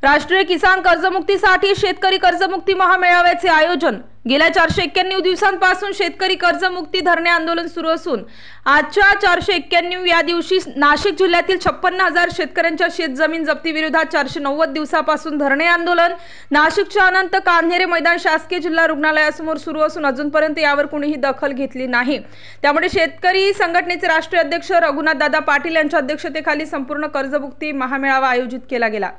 राष्ट्रीय किसान कर्जमुक्तीसाठी शेतकरी कर्जमुक्ती महामेळाव्याचे आयोजन। गेल्या 491 दिवसांपासून शेतकरी कर्जमुक्ती धरणे आंदोलन सुरू असून आजच्या 491 या दिवशी नाशिक जिल्ह्यातील 56,000 शेतकऱ्यांच्या शेतजमीन जप्ती विरोधात 490 दिवसापासून धरणे आंदोलन नाशिकच्या अनंत कान्हेरे मैदान शासकीय जिल्हा रुग्णालयासमोर सुरू असून अजूनपर्यंत यावर कोणीही दखल घेतली नाही। त्यामुळे शेतकरी संघटनेचे राष्ट्रीय अध्यक्ष रघुनाथदादा पाटील यांच्या अध्यक्षतेखाली संपूर्ण कर्जमुक्ती महामेळावा आयोजित केला गेला।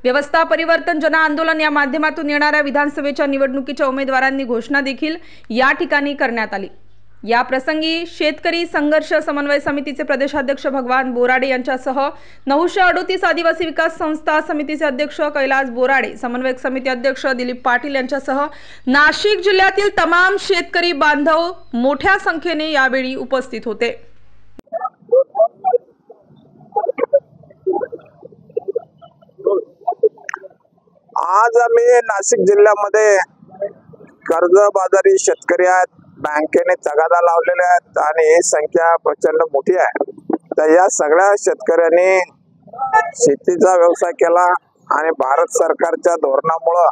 व्यवस्था परिवर्तन जन आंदोलन या माध्यमातून येणाऱ्या विधानसभेच्या निवडणुकीच्या उमेदवारांनी घोषणा देखील या ठिकाणी करण्यात आली। या प्रसंगी शेतकरी संघर्ष समन्वय समितीचे प्रदेशाध्यक्ष भगवान बोराडे यांच्यासह 938 आदिवासी विकास संस्था समितीचे अध्यक्ष कैलास बोराडे, समन्वयक समिती अध्यक्ष दिलीप पाटील यांच्यासह नाशिक जिल्ह्यातील तमाम शेतकरी बांधव मोठ्या संख्येने यावेळी उपस्थित होते। आज आम्ही नाशिक जिल्ह्यामध्ये कर्जबाजारी शेतकरी आहेत, बँकेने तगादा लावलेले आहेत आणि ही संख्या प्रचंड मोठी आहे। तर या सगळ्या शेतकऱ्यांनी शेतीचा व्यवसाय केला आणि भारत सरकारच्या धोरणामुळे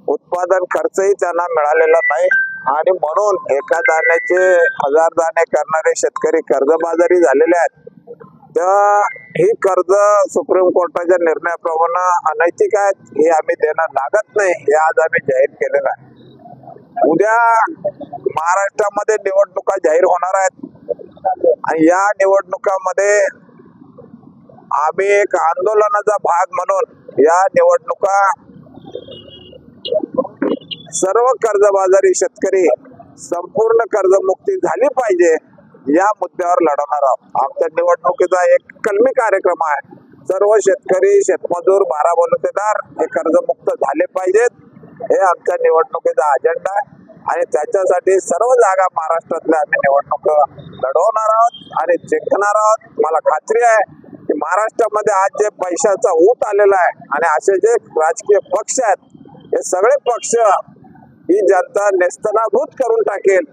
उत्पादन खर्चही त्यांना मिळालेला नाही आणि म्हणून एका दाण्याचे 1000 दाणे करणारे शेतकरी कर्जबाजारी झालेले आहेत। तर ही कर्ज सुप्रीम कोर्टाच्या निर्णयाप्रमाणे अनैतिक आहेत, हे आम्ही देणं लागत नाही, हे आज आम्ही जाहीर केलेलं आहे। उद्या महाराष्ट्रामध्ये निवडणुका जाहीर होणार आहेत आणि या निवडणुकामध्ये आम्ही एक आंदोलनाचा भाग म्हणून या निवडणुका सर्व कर्जबाजारी शेतकरी संपूर्ण कर्जमुक्ती झाली पाहिजे या मुद्द्यावर लढवणार आहोत। आमच्या निवडणुकीचा एक कलमी कार्यक्रम आहे। सर्व शेतकरी, शेतमजूर, बारा बलुतेदार हे कर्जमुक्त झाले पाहिजेत, हे आमच्या निवडणुकीचा अजेंडा आहे आणि त्याच्यासाठी सर्व जागा महाराष्ट्रातल्या आम्ही निवडणूक लढवणार आहोत आणि जिंकणार आहोत। मला खात्री आहे की महाराष्ट्रामध्ये आज जे पैशाचा ऊत आलेला आहे आणि असे जे राजकीय पक्ष आहेत, हे सगळे पक्ष ही जनता नेस्तनाबूत करून टाकेल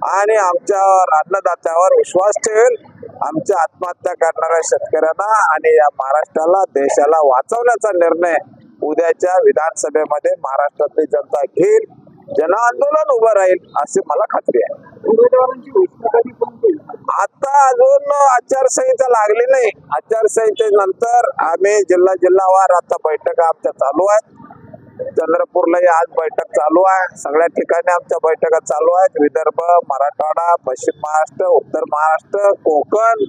आणि आमच्या अन्नदात्यावर विश्वास ठेवेल। आमच्या आत्महत्या करणाऱ्या शेतकऱ्यांना आणि या महाराष्ट्राला, देशाला वाचवण्याचा निर्णय उद्याच्या विधानसभेमध्ये महाराष्ट्रातली जनता घेईल, जन आंदोलन उभं राहील अशी मला खात्री आहे। आता अजून आचारसंहिता लागली नाही, आचारसंहितेनंतर आम्ही जिल्हावार आता बैठका आमच्या चालू आहेत। चंद्रपूरलाही आज बैठक चालू आहे, सगळ्या ठिकाणी आमच्या बैठका चालू आहेत। विदर्भ, मराठवाडा, पश्चिम महाराष्ट्र, उत्तर महाराष्ट्र, कोकण,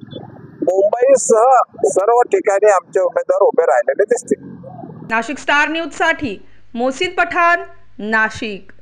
मुंबई सह सर्व ठिकाणी आमचे उमेदवार उभे राहिलेले दिसतील। नाशिक स्टार न्यूज साठी मोहसिन पठाण, नाशिक।